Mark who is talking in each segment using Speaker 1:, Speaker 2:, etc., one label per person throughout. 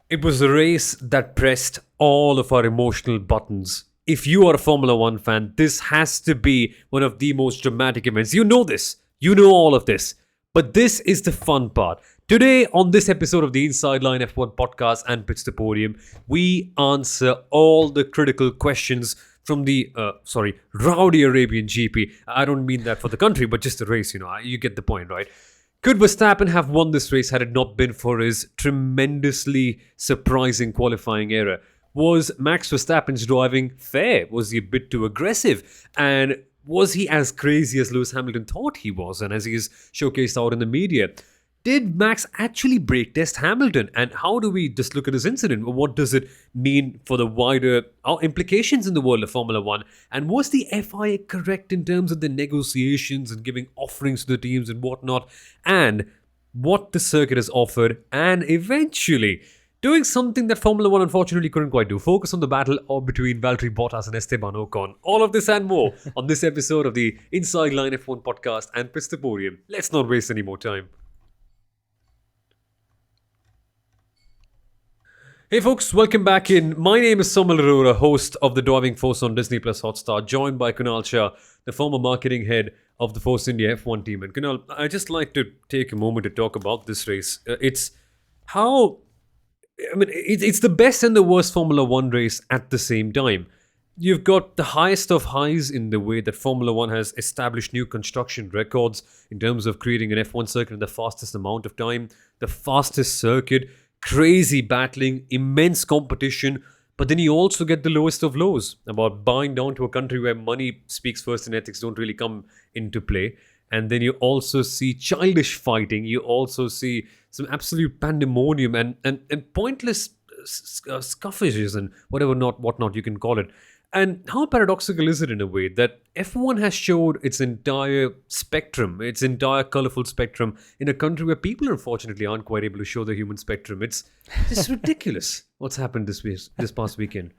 Speaker 1: It was a race that pressed all of our emotional buttons. If you are a Formula One fan, this has to be one of the most dramatic events. You know this. You know all of this. But this is the fun part. Today, on this episode of the Inside Line F1 podcast and Pits To Podium, we answer all the critical questions from the, Rowdy Arabian GP. I don't mean that for the country, but just the race, you get the point, right? Could Verstappen have won this race had it not been for his tremendously surprising qualifying error? Was Max Verstappen's driving fair? Was he a bit too aggressive? And was he as crazy as Lewis Hamilton thought he was and as he is showcased out in the media? Did Max actually brake test Hamilton? And how do we just look at this incident? What does it mean for the wider implications in the world of Formula One? And was the FIA correct in terms of the negotiations and giving offerings to the teams and whatnot? And what the circuit has offered, and eventually doing something that Formula One unfortunately couldn't quite do. Focus on the battle between Valtteri Bottas and Esteban Ocon. All of this and more on this episode of the Inside Line F1 podcast and Pits To Podium. Let's not waste any more time. Hey folks, welcome back in. My name is Soumil, Arora, host of The Driving Force on Disney Plus Hotstar, joined by Kunal Shah, the former marketing head of the Force India F1 team. And Kunal, I'd just like to take a moment to talk about this race. It's the best and the worst Formula One race at the same time. You've got the highest of highs in the way that Formula One has established new construction records in terms of creating an F1 circuit in the fastest amount of time, the fastest circuit, crazy battling, immense competition, but then you also get the lowest of lows about bowing down to a country where money speaks first and ethics don't really come into play. And then you also see childish fighting. You also see some absolute pandemonium and pointless scuffages and whatnot you can call it. And how paradoxical is it in a way that F1 has showed its entire spectrum, its entire colourful spectrum in a country where people unfortunately aren't quite able to show the human spectrum. It's ridiculous what's happened this past weekend.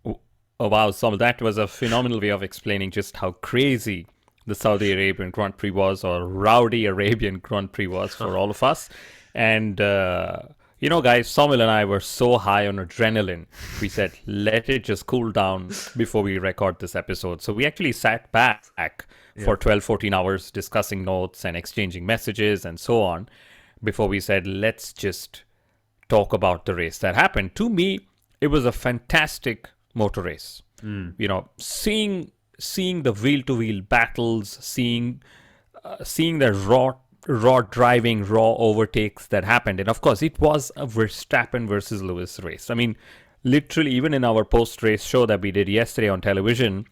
Speaker 2: Oh wow, Soumil, that was a phenomenal way of explaining just how crazy the Saudi Arabian Grand Prix was, or Rowdy Arabian Grand Prix was for all of us. And guys, Soumil and I were so high on adrenaline. We said, let it just cool down before we record this episode. So we actually sat back for 12, 14 hours discussing notes and exchanging messages and so on before we said, let's just talk about the race that happened. To me, it was a fantastic motor race. Seeing the wheel-to-wheel battles, seeing the raw driving, raw overtakes that happened. And of course, it was a Verstappen versus Lewis race. I mean, literally, even in our post-race show that we did yesterday on television,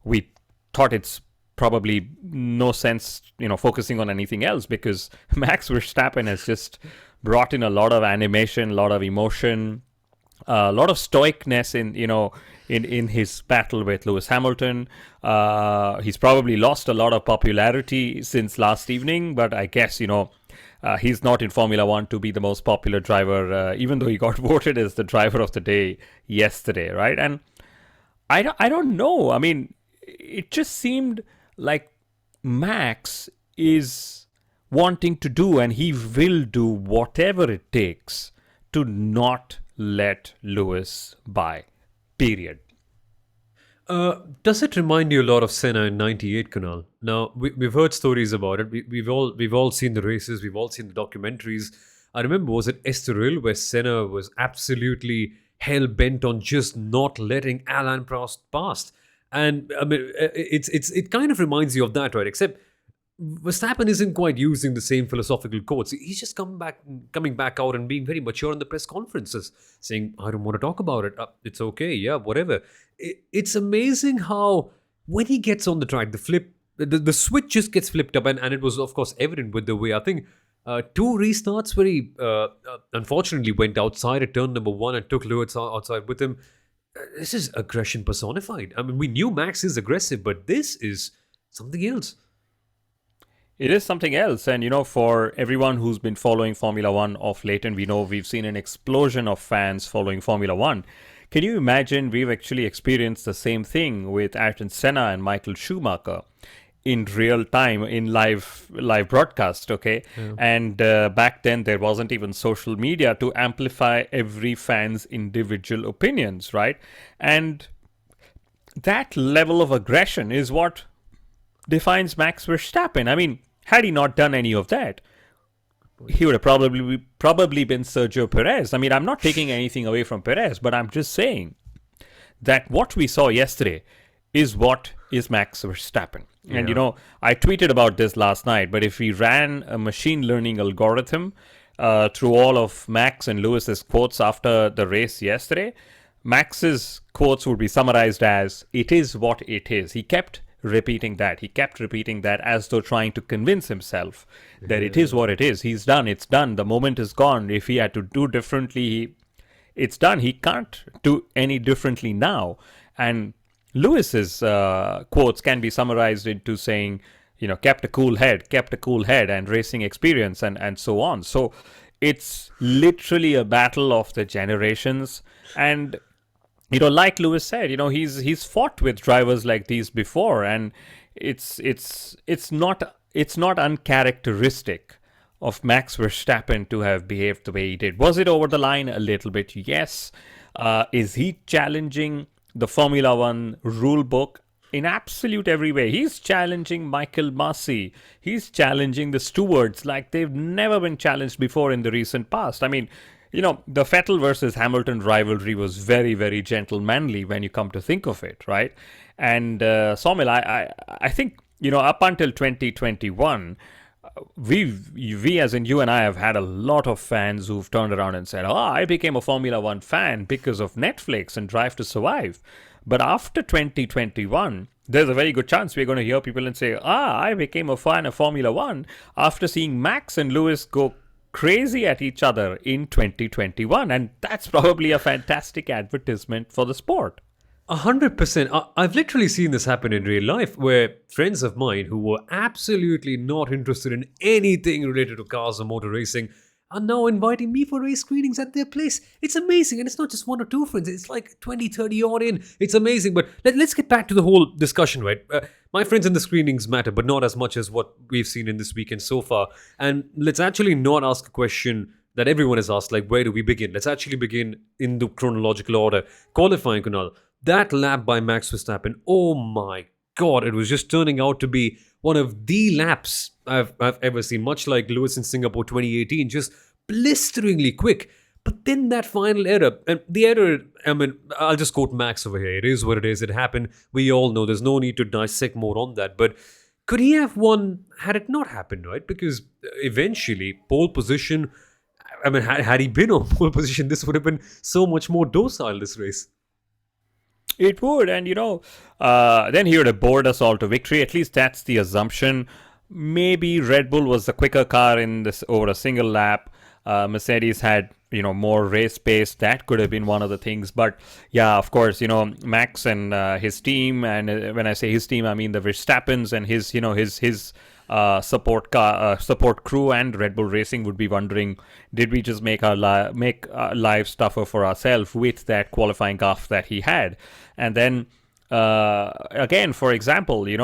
Speaker 2: we thought it's probably no sense, focusing on anything else because Max Verstappen has just brought in a lot of animation, a lot of emotion, a lot of stoicness in his battle with Lewis Hamilton. He's probably lost a lot of popularity since last evening, but I guess, he's not in Formula One to be the most popular driver, even though he got voted as the driver of the day yesterday, right? And I don't know. I mean, it just seemed like Max is wanting to do, and he will do whatever it takes to not let Lewis by. Period.
Speaker 1: Does it remind you a lot of Senna in '98, Kunal? Now we've heard stories about it. We've all seen the races. We've all seen the documentaries. I remember, was it Estoril where Senna was absolutely hell bent on just not letting Alain Prost pass? And I mean, it kind of reminds you of that, right? Except Verstappen isn't quite using the same philosophical quotes. He's just coming back out and being very mature in the press conferences, saying, I don't want to talk about it. It's okay. Yeah, whatever. It's amazing how when he gets on the track, the switch just gets flipped up. And it was, of course, evident with the way, I think, 2 restarts where he unfortunately went outside at turn number 1 and took Lewis outside with him. This is aggression personified. I mean, we knew Max is aggressive, but this is something else.
Speaker 2: It is something else. And, for everyone who's been following Formula One of late, and we know we've seen an explosion of fans following Formula One. Can you imagine we've actually experienced the same thing with Ayrton Senna and Michael Schumacher? in real time in live broadcast, okay? And back then there wasn't even social media to amplify every fan's individual opinions, right? And that level of aggression is what defines Max Verstappen. I mean, had he not done any of that, he would have probably been Sergio Perez. I mean, I'm not taking anything away from Perez, but I'm just saying that what we saw yesterday is what is Max Verstappen. And, I tweeted about this last night, but if we ran a machine learning algorithm through all of Max and Lewis's quotes after the race yesterday, Max's quotes would be summarized as, "It is what it is." He kept repeating that. He kept repeating that as though trying to convince himself that it is what it is. He's done. It's done. The moment is gone. If he had to do differently, it's done. He can't do any differently now. And Lewis's quotes can be summarized into saying, kept a cool head, and racing experience, and so on. So it's literally a battle of the generations. And like Lewis said, he's fought with drivers like these before, and it's not uncharacteristic of Max Verstappen to have behaved the way he did. Was it over the line? A little bit, yes. Is he challenging the Formula One rule book in absolute every way? He's challenging Michael Masi. He's challenging the stewards like they've never been challenged before in the recent past. I mean, the Vettel versus Hamilton rivalry was very, very gentlemanly when you come to think of it, right? And Soumil, I think, up until 2021, we as in you and I have had a lot of fans who've turned around and said, I became a Formula One fan because of Netflix and Drive to Survive. But after 2021, there's a very good chance we're going to hear people and say, I became a fan of Formula One after seeing Max and Lewis go crazy at each other in 2021. And that's probably a fantastic advertisement for the sport.
Speaker 1: 100%. I've literally seen this happen in real life where friends of mine who were absolutely not interested in anything related to cars or motor racing are now inviting me for race screenings at their place. It's amazing. And it's not just one or two friends. It's like 20, 30 odd in. It's amazing. But let's get back to the whole discussion, right? My friends in the screenings matter, but not as much as what we've seen in this weekend so far. And let's actually not ask a question that everyone has asked, like, where do we begin? Let's actually begin in the chronological order. Qualifying, Kunal. That lap by Max Verstappen, oh my God, it was just turning out to be one of the laps I've ever seen, much like Lewis in Singapore 2018, just blisteringly quick. But then that final error, and the error, I mean, I'll just quote Max over here. It is what it is. It happened. We all know there's no need to dissect more on that. But could he have won had it not happened, right? Because eventually, pole position, I mean, had he been on pole position, this would have been so much more docile, this race.
Speaker 2: It would, and then he would have bored us all to victory. At least that's the assumption. Maybe Red Bull was the quicker car in this over a single lap. Mercedes had more race pace. That could have been one of the things. But yeah, of course, Max and his team, and when I say his team, I mean the Verstappens and his support crew and Red Bull Racing would be wondering, did we just make our lives tougher for ourselves with that qualifying gaffe that he had? And then again, for example, they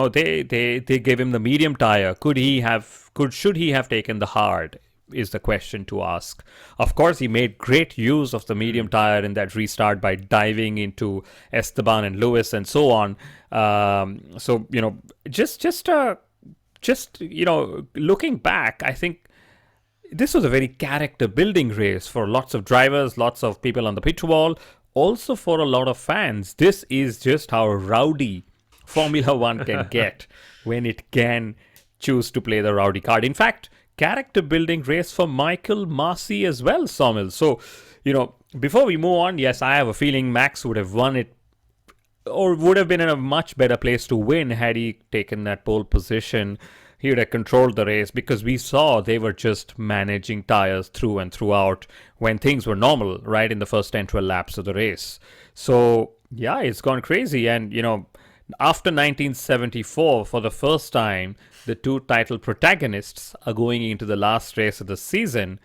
Speaker 2: gave him the medium tire. Should he have taken the hard? Is the question to ask. Of course, he made great use of the medium tire in that restart by diving into Esteban and Lewis and so on. Looking back, I think this was a very character-building race for lots of drivers, lots of people on the pit wall, also for a lot of fans. This is just how rowdy Formula One can get when it can choose to play the rowdy card. In fact, character-building race for Michael Masi as well, Soumil. So, before we move on, yes, I have a feeling Max would have won it, or would have been in a much better place to win had he taken that pole position. He would have controlled the race, because we saw they were just managing tires through and throughout when things were normal, right, in the first 10, 12 laps of the race. So, yeah, it's gone crazy. And, after 1974, for the first time, the two title protagonists are going into the last race of the season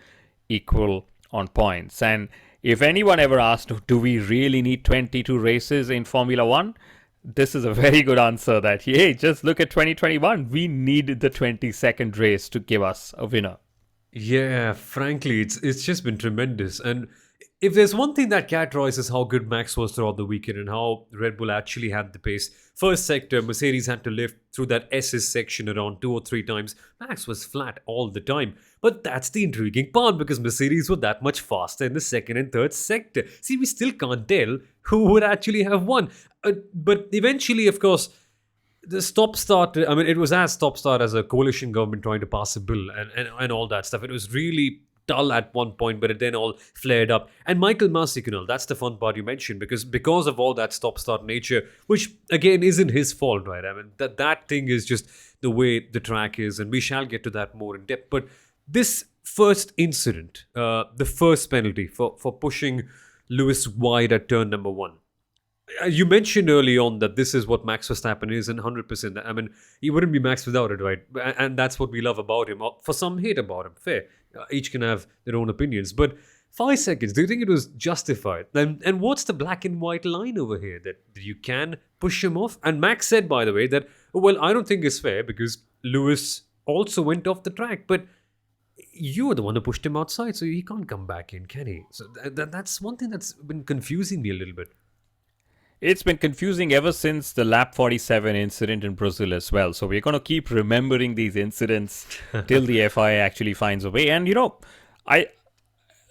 Speaker 2: equal on points. And if anyone ever asked, do we really need 22 races in Formula One? this is a very good answer that, hey, just look at 2021. We needed the 22nd race to give us a winner.
Speaker 1: Yeah, frankly, it's just been tremendous. And if there's one thing that characterizes how good Max was throughout the weekend and how Red Bull actually had the pace, first sector, Mercedes had to lift through that SS section around 2 or 3 times. Max was flat all the time. But that's the intriguing part because Mercedes were that much faster in the second and third sector. See, we still can't tell who would actually have won. But eventually, of course, the stop start, I mean, it was as stop start as a coalition government trying to pass a bill and all that stuff. It was really dull at one point, but it then all flared up. And Michael Masi, Kunal, that's the fun part you mentioned because of all that stop start nature, which again isn't his fault, right? I mean, that thing is just the way the track is, and we shall get to that more in depth. But this first incident, the first penalty for pushing Lewis wide at turn number 1. You mentioned early on that this is what Max Verstappen is, and 100%. I mean, he wouldn't be Max without it, right? And that's what we love about him. For some, hate about him. Fair. Each can have their own opinions. But 5 seconds, do you think it was justified? And what's the black and white line over here that you can push him off? And Max said, by the way, that, well, I don't think it's fair because Lewis also went off the track. But you were the one who pushed him outside, so he can't come back in, can he? So that's one thing that's been confusing me a little bit.
Speaker 2: It's been confusing ever since the lap 47 incident in Brazil as well. So we're going to keep remembering these incidents till the FIA actually finds a way. And, I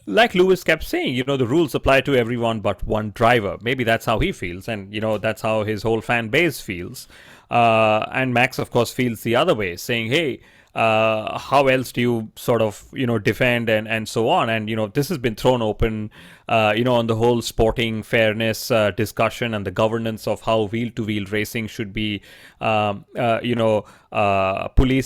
Speaker 2: like Lewis kept saying, the rules apply to everyone but one driver. Maybe that's how he feels. And, that's how his whole fan base feels. And Max, of course, feels the other way, saying, hey, how else do you sort of, defend and so on? And, this has been thrown open, on the whole sporting fairness discussion and the governance of how wheel-to-wheel racing should be, policed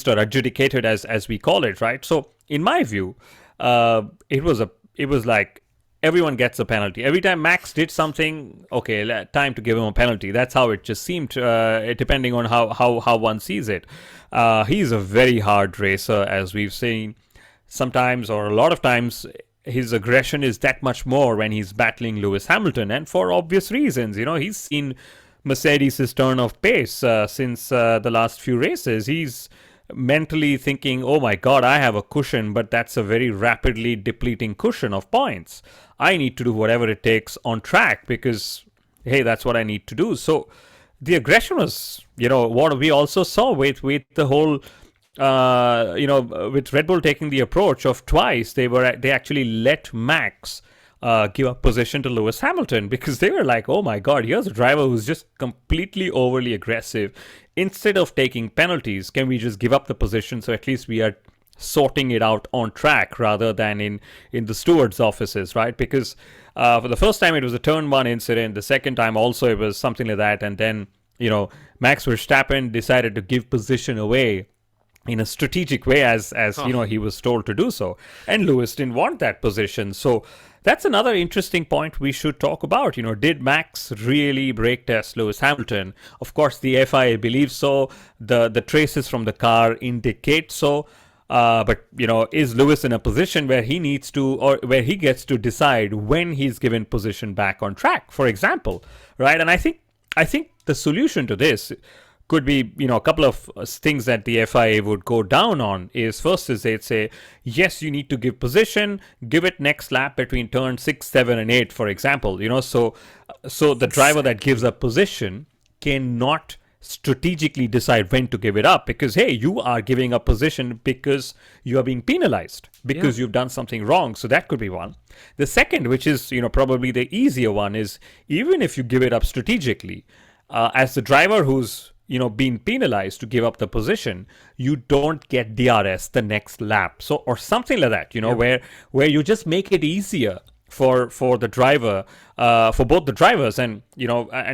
Speaker 2: or adjudicated as we call it, right? So in my view, it was like everyone gets a penalty. Every time Max did something, okay, time to give him a penalty. That's how it just seemed, depending on how one sees it. He's a very hard racer, as we've seen sometimes, or a lot of times. His aggression is that much more when he's battling Lewis Hamilton, and for obvious reasons. He's seen Mercedes' turn of pace since the last few races. He's mentally thinking, oh my god, I have a cushion, but that's a very rapidly depleting cushion of points. I need to do whatever it takes on track because, hey, that's what I need to do. So the aggression was, what we also saw with the whole, with Red Bull taking the approach of twice, they actually let Max give up position to Lewis Hamilton because they were like, oh my god, here's a driver who's just completely overly aggressive. Instead of taking penalties, can we just give up the position so at least we are sorting it out on track rather than in the steward's offices, right? Because for the first time it was a turn 1 incident. The second time also it was something like that. And then, Max Verstappen decided to give position away in a strategic way as he was told to do so. And Lewis didn't want that position. So that's another interesting point we should talk about. Did Max really brake test Lewis Hamilton? Of course, the FIA believes so. The traces from the car indicate so. But, is Lewis in a position where he needs to, or where he gets to decide when he's given position back on track, for example, right? And I think the solution to this could be, a couple of things that the FIA would go down on is first is they'd say, yes, you need to give position, give it next lap between turn 6, 7, and 8, for example, so the driver that gives up position cannot strategically decide when to give it up because, hey, you are giving up position because you are being penalized because you've done something wrong. So that could be one. The second, which is, probably the easier one, is even if you give it up strategically, as the driver who's being penalized to give up the position, you don't get DRS the next lap. So, or something like that, where you just make it easier for the driver, for both the drivers and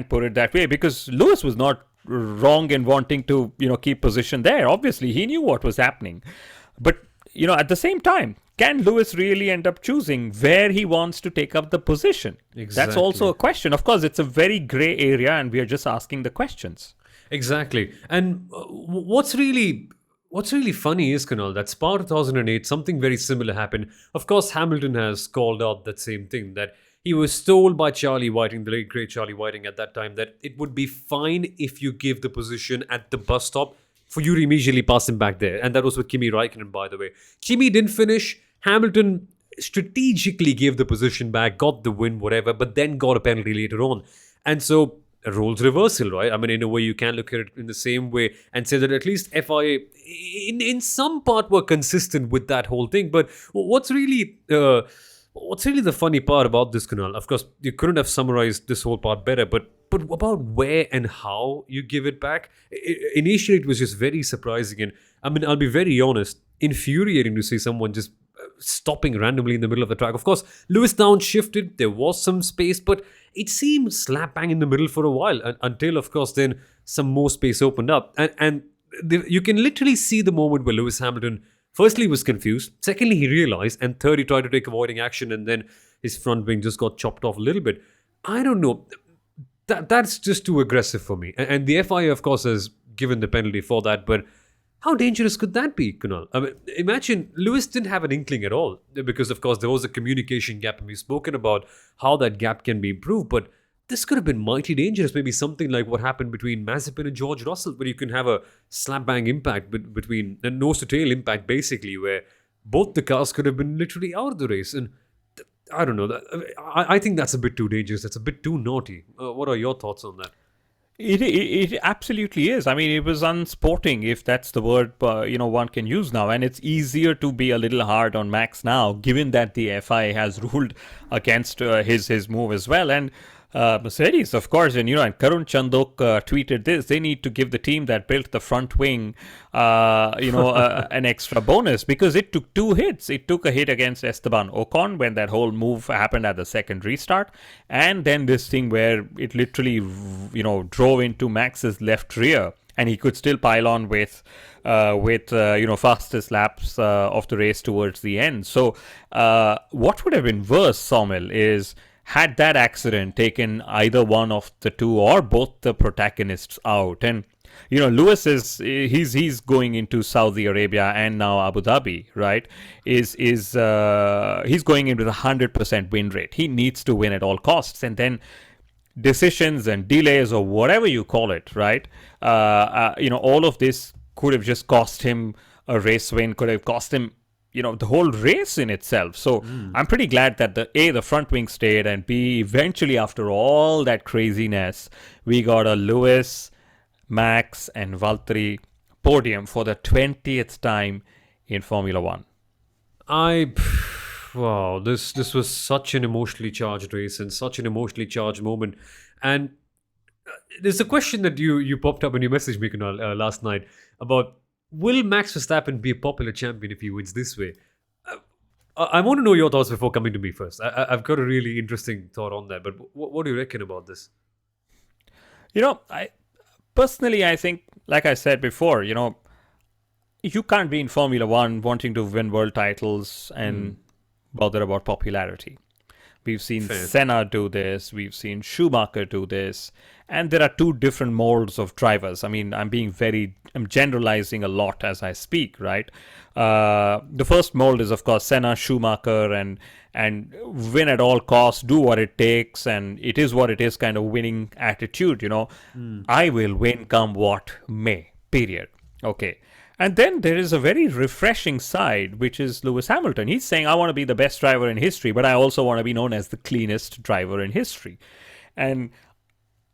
Speaker 2: put it that way, because Lewis was not wrong in wanting to, keep position there. Obviously, he knew what was happening. But, at the same time, can Lewis really end up choosing where he wants to take up the position? Exactly. That's also a question. Of course, it's a very gray area and we are just asking the questions.
Speaker 1: Exactly. And what's really funny is, Kunal, that Spa 2008, something very similar happened. Of course, Hamilton has called out that same thing, that he was told by Charlie Whiting, the late great Charlie Whiting at that time, that it would be fine if you give the position at the bus stop for you to immediately pass him back there. And that was with Kimi Raikkonen, by the way. Kimi didn't finish. Hamilton strategically gave the position back, got the win, whatever, but then got a penalty later on. And so, a roles reversal, right? I mean, in a way, you can look at it in the same way and say that at least FIA, in some part, were consistent with that whole thing. But what's really the funny part about this, Kunal? Of course, you couldn't have summarized this whole part better, but about where and how you give it back, initially it was just very surprising. And I mean, I'll be very honest, infuriating to see someone just stopping randomly in the middle of the track. Of course, Lewis downshifted, there was some space, but it seemed slap bang in the middle for a while until, of course, then some more space opened up. And you can literally see the moment where Lewis Hamilton, firstly, was confused, secondly, he realized, and third, he tried to take avoiding action, and then his front wing just got chopped off a little bit. I don't know. That's just too aggressive for me. And the FIA, of course, has given the penalty for that, but how dangerous could that be, Kunal? I mean, imagine Lewis didn't have an inkling at all because, of course, there was a communication gap, and we've spoken about how that gap can be improved. But this could have been mighty dangerous. Maybe something like what happened between Mazepin and George Russell, where you can have a slap bang impact between a nose to tail impact, basically, where both the cars could have been literally out of the race. And I don't know. I think that's a bit too dangerous. That's a bit too naughty. What are your thoughts on that?
Speaker 2: It absolutely is. I mean, it was unsporting, if that's the word one can use now, and it's easier to be a little hard on Max now, given that the FIA has ruled against his move as well. And Mercedes, of course, and Karun Chandok tweeted this: they need to give the team that built the front wing, an extra bonus, because it took 2 hits. It took a hit against Esteban Ocon when that whole move happened at the second restart, and then this thing where it literally, drove into Max's left rear, and he could still pile on with fastest laps of the race towards the end. So, what would have been worse, Soumil, is had that accident taken either one of the two or both the protagonists out. And Lewis he's going into Saudi Arabia and now Abu Dhabi, right? He's going in with 100% win rate. He needs to win at all costs, and then decisions and delays or whatever you call it, right? All of this could have just cost him a race win, could have cost him the whole race in itself. So I'm pretty glad that the front wing stayed, and B, eventually after all that craziness, we got a Lewis, Max and Valtteri podium for the 20th time in Formula One.
Speaker 1: Wow, this was such an emotionally charged race and such an emotionally charged moment. And there's a question that you popped up when you messaged me, Kunal, last night about, will Max Verstappen be a popular champion if he wins this way? I want to know your thoughts before coming to me first. I've got a really interesting thought on that, but what do you reckon about this?
Speaker 2: I think, like I said before, you can't be in Formula One wanting to win world titles and bother about popularity. We've seen Senna do this. We've seen Schumacher do this. And there are 2 different molds of drivers. I mean, I'm generalizing a lot as I speak, right? The first mold is, of course, Senna, Schumacher, and win at all costs, do what it takes, and it is what it is kind of winning attitude, I will win come what may, period. Okay. And then there is a very refreshing side, which is Lewis Hamilton. He's saying, I want to be the best driver in history, but I also want to be known as the cleanest driver in history. And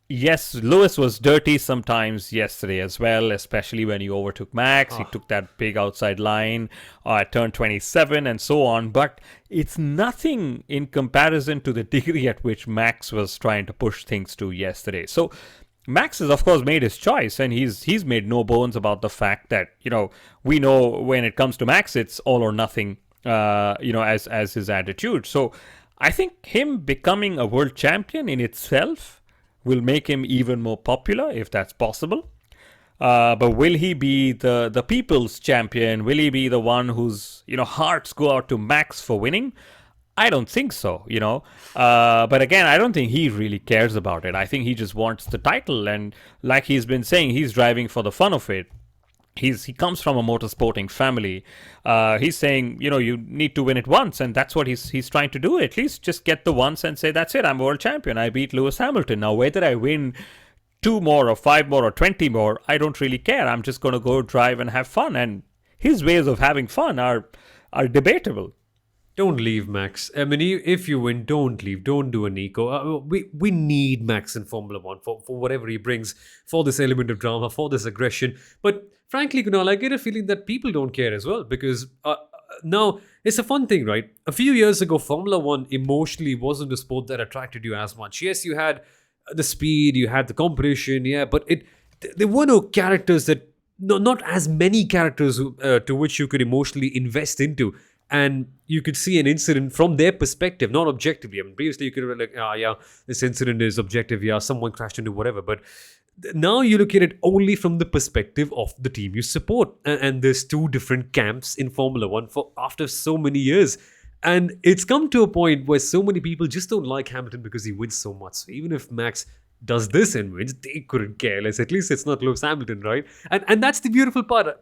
Speaker 2: yes, Lewis was dirty sometimes yesterday as well, especially when he overtook Max. He took that big outside line at turn 27 and so on. But it's nothing in comparison to the degree at which Max was trying to push things to yesterday. So Max has, of course, made his choice, and he's made no bones about the fact that, we know when it comes to Max, it's all or nothing, as his attitude. So I think him becoming a world champion in itself will make him even more popular, if that's possible. But will he be the people's champion? Will he be the one whose, hearts go out to Max for winning? I don't think so, But again, I don't think he really cares about it. I think he just wants the title. And like he's been saying, he's driving for the fun of it. he comes from a motorsporting family. He's saying, you need to win it once, and that's what he's trying to do. At least just get the once and say, that's it, I'm world champion. I beat Lewis Hamilton. Now, whether I win 2 more or 5 more or 20 more, I don't really care. I'm just going to go drive and have fun. And his ways of having fun are debatable.
Speaker 1: Don't leave, Max. I mean, if you win, don't leave. Don't do an eco. We need Max in Formula One for whatever he brings, for this element of drama, for this aggression. But frankly, Kunal, I get a feeling that people don't care as well, because now it's a fun thing, right? A few years ago, Formula One emotionally wasn't a sport that attracted you as much. Yes, you had the speed, you had the competition, yeah, but there were no characters that, not as many characters to which you could emotionally invest into. And you could see an incident from their perspective, not objectively. I mean, previously you could have been like, yeah, this incident is objective. Yeah, someone crashed into whatever. But now you look at it only from the perspective of the team you support. And there's 2 different camps in Formula One after so many years. And it's come to a point where so many people just don't like Hamilton because he wins so much. So even if Max does this and wins, they couldn't care less. At least it's not Lewis Hamilton, right? And that's the beautiful part.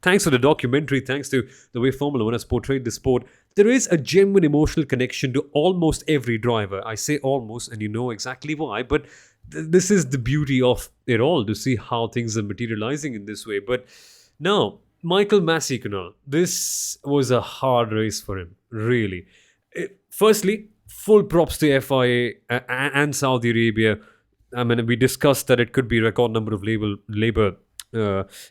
Speaker 1: Thanks to the documentary, thanks to the way Formula One has portrayed the sport, there is a genuine emotional connection to almost every driver. I say almost, and you know exactly why, but this is the beauty of it all, to see how things are materializing in this way. But now, Michael Masi, Kunal, this was a hard race for him, really. Firstly, full props to FIA and Saudi Arabia. I mean, we discussed that it could be a record number of labor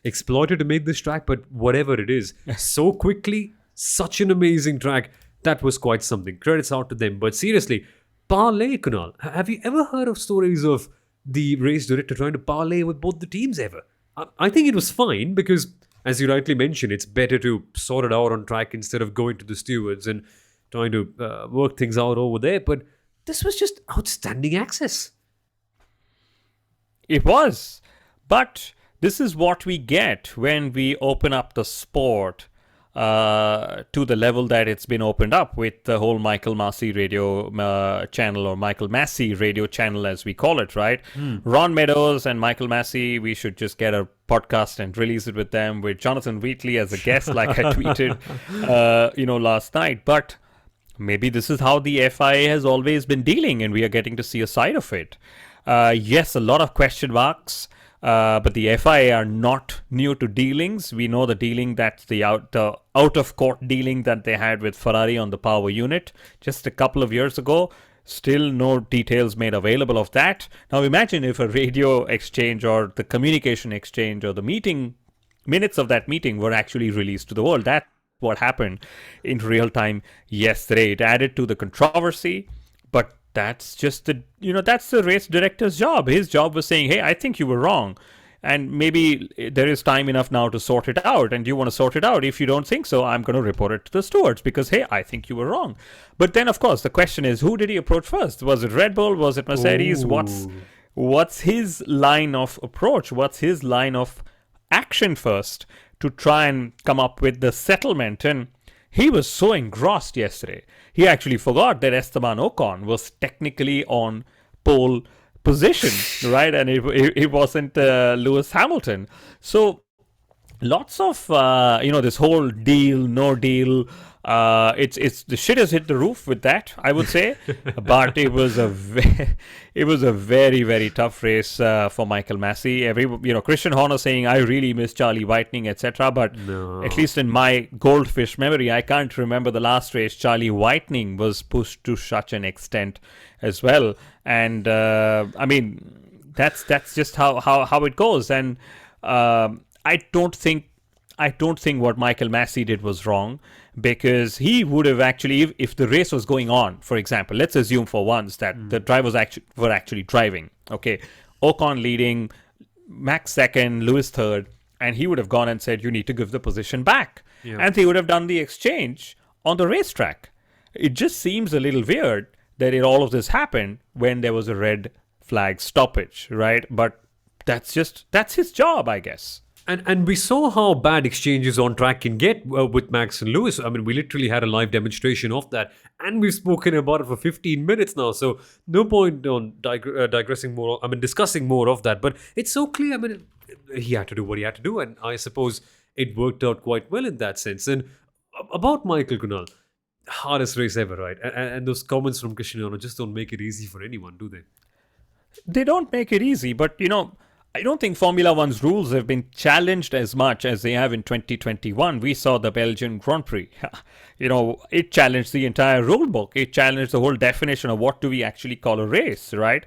Speaker 1: exploited to make this track, but whatever it is, so quickly, such an amazing track, that was quite something. Credits out to them. But seriously, parlay, Kunal, have you ever heard of stories of the race director trying to parlay with both the teams ever? I think it was fine because, as you rightly mentioned, it's better to sort it out on track instead of going to the stewards and trying to work things out over there. But this was just outstanding access.
Speaker 2: It was. But this is what we get when we open up the sport to the level that it's been opened up with the whole Michael Masi radio channel, or Michael Masi radio channel as we call it, right? Ron Meadows and Michael Masi, we should just get a podcast and release it with them, with Jonathan Wheatley as a guest, like I tweeted, last night. But maybe this is how the FIA has always been dealing, and we are getting to see a side of it. Yes, a lot of question marks, but the FIA are not new to dealings. We know the dealing, that's the out-of-court dealing that they had with Ferrari on the power unit just a couple of years ago. Still no details made available of that. Now imagine if a radio exchange or the communication exchange or the meeting, minutes of that meeting were actually released to the world. That's what happened in real time yesterday. It added to the controversy, but that's just that's the race director's job. His job was saying, hey, I think you were wrong. And maybe there is time enough now to sort it out, and you want to sort it out. If you don't think so, I'm going to report it to the stewards because, hey, I think you were wrong. But then, of course, the question is, who did he approach first? Was it Red Bull? Was it Mercedes?
Speaker 1: Ooh.
Speaker 2: What's his line of approach? What's his line of action first to try and come up with the settlement? And he was so engrossed yesterday. He actually forgot that Esteban Ocon was technically on pole position, right? And it wasn't Lewis Hamilton. So lots of, this whole deal, no deal. It's the shit has hit the roof with that, I would say. But it was a very, very tough race for Michael Masi. Christian Horner saying, I really miss Charlie Whitening, etc. But at least in my goldfish memory, I can't remember the last race Charlie Whitening was pushed to such an extent as well. And that's just how it goes. And I don't think what Michael Masi did was wrong, because he would have actually, if the race was going on, for example, let's assume for once that the drivers were actually driving. Okay, Ocon leading, Max second, Lewis third, and he would have gone and said, you need to give the position back. Yeah. And they would have done the exchange on the racetrack. It just seems a little weird that all of this happened when there was a red flag stoppage, right? But that's his job, I guess.
Speaker 1: And we saw how bad exchanges on track can get with Max and Lewis. I mean, we literally had a live demonstration of that. And we've spoken about it for 15 minutes now. So no point on discussing more of that. But it's so clear. I mean, he had to do what he had to do, and I suppose it worked out quite well in that sense. And about Michael, Kunal, hardest race ever, right? And those comments from Cristiano just don't make it easy for anyone, do they?
Speaker 2: They don't make it easy, but I don't think Formula One's rules have been challenged as much as they have in 2021. We saw the Belgian Grand Prix. It challenged the entire rule book. It challenged the whole definition of what do we actually call a race, right?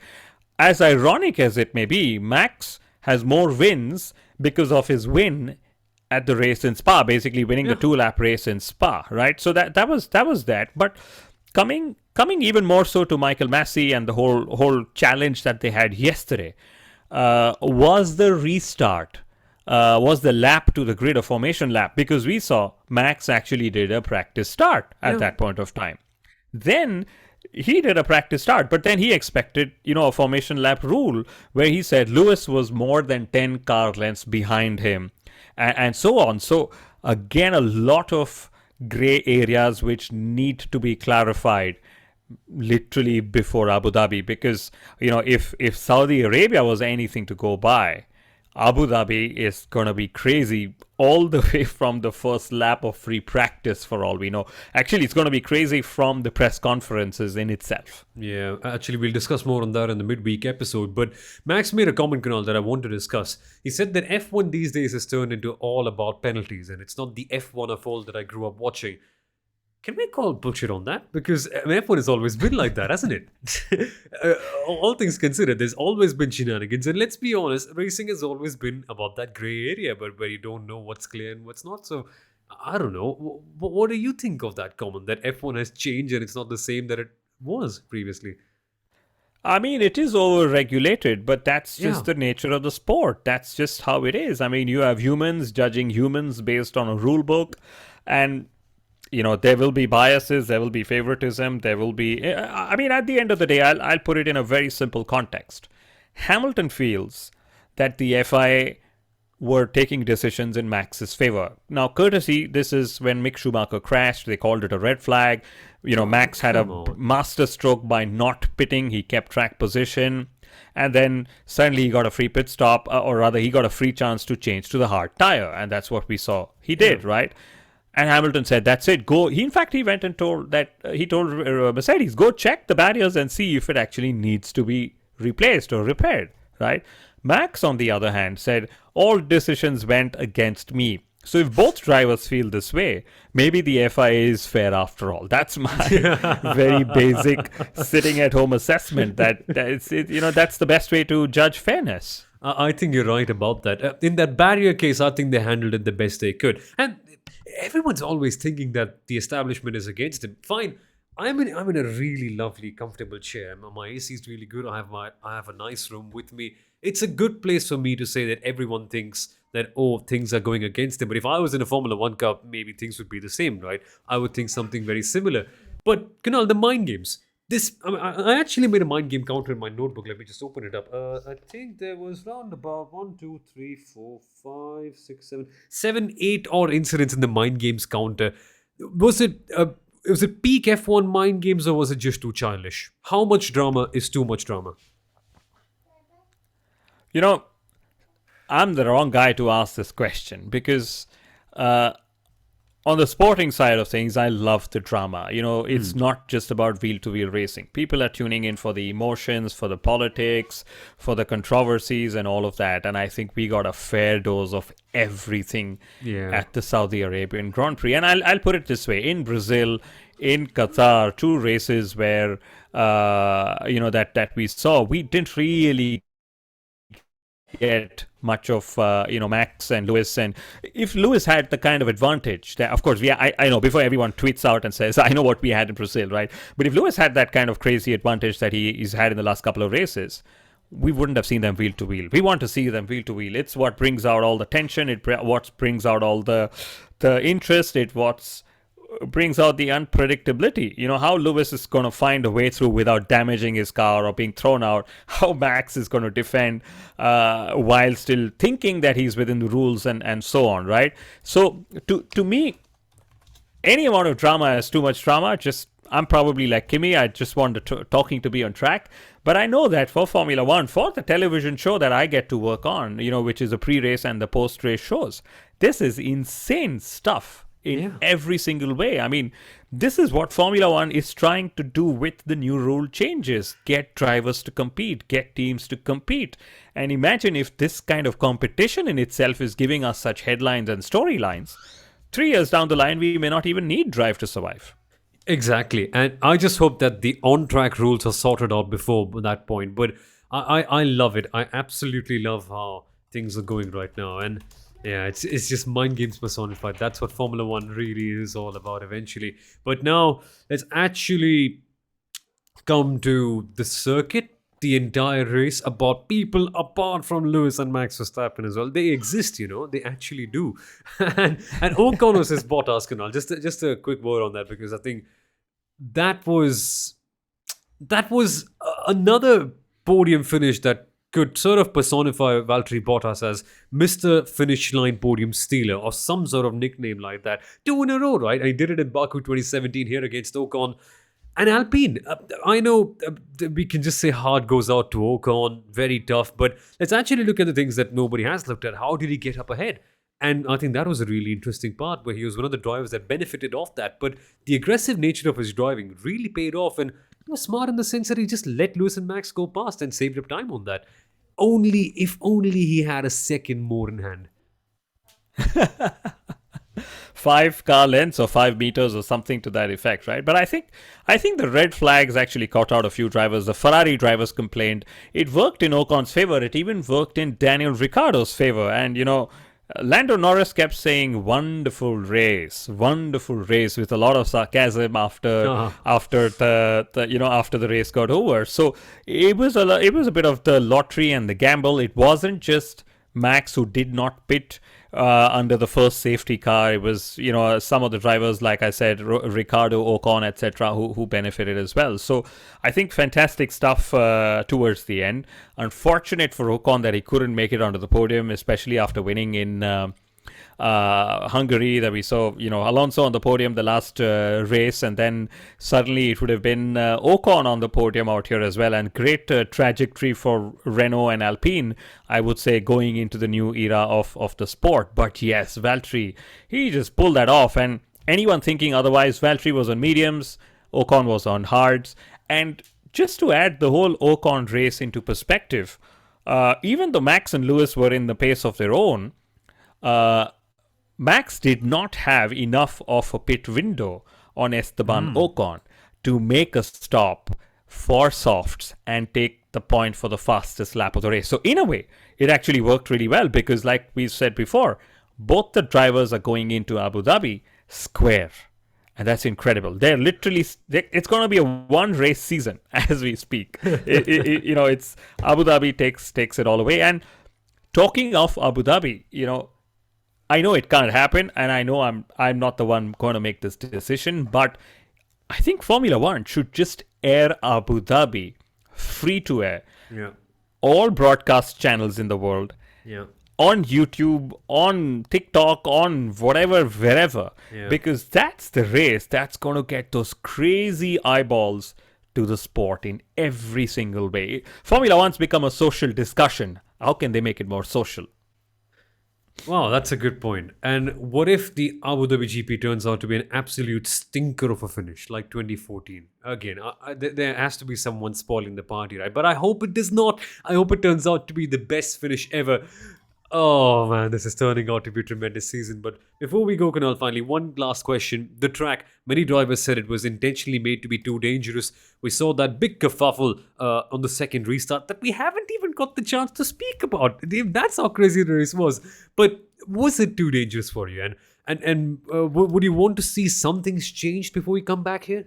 Speaker 2: As ironic as it may be, Max has more wins because of his win at the race in Spa, basically winning the 2-lap race in Spa, right? So that was that. But coming even more so to Michael Masi and the whole challenge that they had yesterday, was the restart, was the lap to the grid, a formation lap, because we saw Max actually did a practice start at that point of time. Then he did a practice start, but then he expected, a formation lap rule where he said Lewis was more than 10 car lengths behind him and so on. So again, a lot of gray areas which need to be clarified literally before Abu Dhabi, because if Saudi Arabia was anything to go by, Abu Dhabi is going to be crazy all the way from the first lap of free practice, for all we know. Actually, it's going to be crazy from the press conferences in itself.
Speaker 1: Yeah, actually, we'll discuss more on that in the midweek episode. But Max made a comment, Kunal, that I want to discuss. He said that F1 these days has turned into all about penalties, and it's not the F1 of old that I grew up watching. Can we call bullshit on that? Because F1 has always been like that, hasn't it? All things considered, there's always been shenanigans. And let's be honest, racing has always been about that grey area, but where you don't know what's clear and what's not. So, I don't know. What do you think of that comment, that F1 has changed and it's not the same that it was previously?
Speaker 2: I mean, it is over-regulated, but that's just the nature of the sport. That's just how it is. I mean, you have humans judging humans based on a rule book, and there will be biases, there will be favoritism, there will be... I mean, at the end of the day, I'll put it in a very simple context. Hamilton feels that the FIA were taking decisions in Max's favor. Now, courtesy, this is when Mick Schumacher crashed. They called it a red flag. Max had a master stroke by not pitting. He kept track position. And then suddenly he got a free pit stop, or rather he got a free chance to change to the hard tire. And that's what we saw. He did, right? And Hamilton said, that's it, go. He went and told Mercedes, go check the barriers and see if it actually needs to be replaced or repaired, right? Max, on the other hand, said, all decisions went against me. So if both drivers feel this way, maybe the FIA is fair after all. That's my very basic sitting-at-home assessment. That's the best way to judge fairness.
Speaker 1: I think you're right about that. In that barrier case, I think they handled it the best they could. And everyone's always thinking that the establishment is against him. Fine. I'm in a really lovely, comfortable chair. My AC is really good. I have a nice room with me. It's a good place for me to say that everyone thinks that, things are going against him. But if I was in a Formula 1 car, maybe things would be the same, right? I would think something very similar. But, Kunal, the mind games. I actually made a mind game counter in my notebook. Let me just open it up. I think there was round about 1, 2, 3, 4, 5, 6, 7, 8 odd incidents in the mind games counter. Was it peak F1 mind games, or was it just too childish? How much drama is too much drama?
Speaker 2: I'm the wrong guy to ask this question because on the sporting side of things, I love the drama. It's not just about wheel-to-wheel racing. People are tuning in for the emotions, for the politics, for the controversies and all of that. And I think we got a fair dose of everything at the Saudi Arabian Grand Prix. And I'll put it this way. In Brazil, in Qatar, 2 races where, that we saw, we didn't really get much of Max and Lewis. And if Lewis had the kind of advantage that, of course, I know before everyone tweets out and says I know what we had in Brazil, right? But if Lewis had that kind of crazy advantage that he's had in the last couple of races, we wouldn't have seen them wheel to wheel. We want to see them wheel to wheel. It's what brings out all the tension. What brings out all the interest. What brings out the unpredictability. How Lewis is going to find a way through without damaging his car or being thrown out. How Max is going to defend while still thinking that he's within the rules and so on, right? So to me, any amount of drama is too much drama. I'm probably like Kimi. I just want talking to be on track. But I know that for Formula One, for the television show that I get to work on, which is the pre-race and the post-race shows, this is insane stuff in every single way. I mean, this is what Formula One is trying to do with the new rule changes. Get drivers to compete, get teams to compete. And imagine if this kind of competition in itself is giving us such headlines and storylines. 3 years down the line, we may not even need Drive to Survive.
Speaker 1: Exactly. And I just hope that the on-track rules are sorted out before that point. But I love it. I absolutely love how things are going right now. And yeah, it's just mind games personified. That's what Formula One really is all about eventually. But now let's actually come to the circuit, the entire race, about people apart from Lewis and Max Verstappen as well. They exist, they actually do. and Ocon versus Bottas, Kunal. Just a quick word on that, because I think that was another podium finish that could sort of personify Valtteri Bottas as Mr. Finish Line Podium Stealer, or some sort of nickname like that. 2 in a row, right? He did it in Baku 2017 here against Ocon. And Alpine, I know we can just say hard goes out to Ocon, very tough, but let's actually look at the things that nobody has looked at. How did he get up ahead? And I think that was a really interesting part, where he was one of the drivers that benefited off that. But the aggressive nature of his driving really paid off, and he was smart in the sense that he just let Lewis and Max go past and saved up time on that. If only he had a second more in hand.
Speaker 2: 5 car lengths or 5 meters or something to that effect, right? But I think the red flags actually caught out a few drivers. The Ferrari drivers complained. It worked in Ocon's favor. It even worked in Daniel Ricciardo's favor. And Lando Norris kept saying wonderful race, with a lot of sarcasm after the race got over. So it was a bit of the lottery and the gamble. It wasn't just Max who did not pit under the first safety car. It was some of the drivers, like I said, Ricciardo, Ocon, etc., who benefited as well. So I think fantastic stuff towards the end. Unfortunate for Ocon that he couldn't make it onto the podium, especially after winning in Hungary, that we saw Alonso on the podium the last race, and then suddenly it would have been Ocon on the podium out here as well. And great trajectory for Renault and Alpine, I would say, going into the new era of the sport. But yes, Valtteri, he just pulled that off. And anyone thinking otherwise, Valtteri was on mediums, Ocon was on hards. And just to add the whole Ocon race into perspective, even though Max and Lewis were in the pace of their own, Max did not have enough of a pit window on Esteban Ocon to make a stop for softs and take the point for the fastest lap of the race. So in a way, it actually worked really well, because like we said before, both the drivers are going into Abu Dhabi square. And that's incredible. They're literally, it's going to be a one race season as we speak. It's Abu Dhabi takes it all away. And talking of Abu Dhabi, I know it can't happen, and I know I'm not the one going to make this decision, but I think Formula One should just air Abu Dhabi free to air.
Speaker 1: Yeah.
Speaker 2: All broadcast channels in the world.
Speaker 1: Yeah.
Speaker 2: On YouTube, on TikTok, on whatever, wherever.
Speaker 1: Yeah.
Speaker 2: Because that's the race that's going to get those crazy eyeballs to the sport in every single way. Formula One's become a social discussion. How can they make it more social?
Speaker 1: Wow, that's a good point. And what if the Abu Dhabi GP turns out to be an absolute stinker of a finish, like 2014? Again, there has to be someone spoiling the party, right? But I hope it does not. I hope it turns out to be the best finish ever. Oh man, this is turning out to be a tremendous season. But before we go, Kunal, finally, one last question. The track, many drivers said it was intentionally made to be too dangerous. We saw that big kerfuffle on the second restart that we haven't even got the chance to speak about. That's how crazy the race was. But was it too dangerous for you? And would you want to see some things changed before we come back here?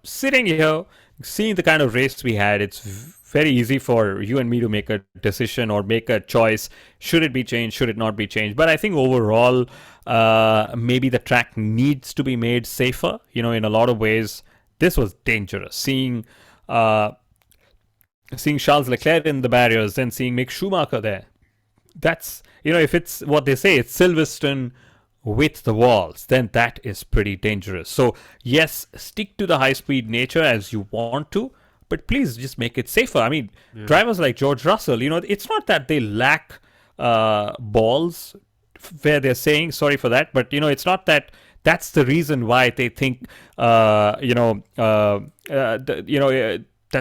Speaker 2: Sitting here, seeing the kind of race we had, it's very easy for you and me to make a decision or make a choice. Should it be changed? Should it not be changed? But I think overall, maybe the track needs to be made safer. In a lot of ways, this was dangerous. Seeing Charles Leclerc in the barriers, then seeing Mick Schumacher there. That's, if it's what they say, it's Silverstone with the walls, then that is pretty dangerous. So yes, stick to the high speed nature as you want to, but please just make it safer. I mean, drivers like George Russell, it's not that they lack balls where they're saying sorry for that, but it's not that that's the reason why they think that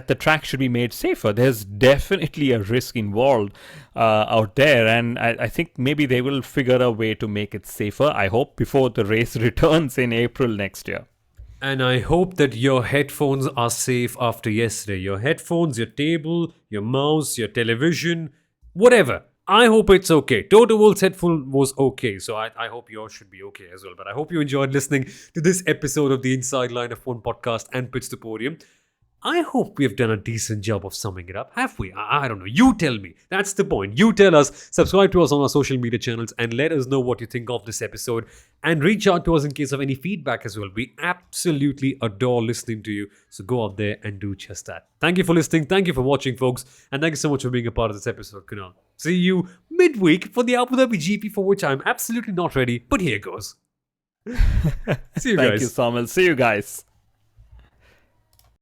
Speaker 2: the track should be made safer. There's definitely a risk involved out there, and I think maybe they will figure a way to make it safer, I hope, before the race returns in April next year.
Speaker 1: And I hope that your headphones are safe after yesterday. Your headphones, your table, your mouse, your television, whatever. I hope it's okay. Toto Wolff's headphone was okay, so I hope yours should be okay as well. But I hope you enjoyed listening to this episode of the Inside Line F1 podcast and Pits to Podium. I hope we have done a decent job of summing it up. Have we? I don't know. You tell me. That's the point. You tell us. Subscribe to us on our social media channels and let us know what you think of this episode. And reach out to us in case of any feedback as well. We absolutely adore listening to you. So go out there and do just that. Thank you for listening. Thank you for watching, folks. And thank you so much for being a part of this episode, Kunal. See you midweek for the Abu Dhabi GP, for which I'm absolutely not ready. But here goes. See you guys.
Speaker 2: Thank you, Soumil. See you guys.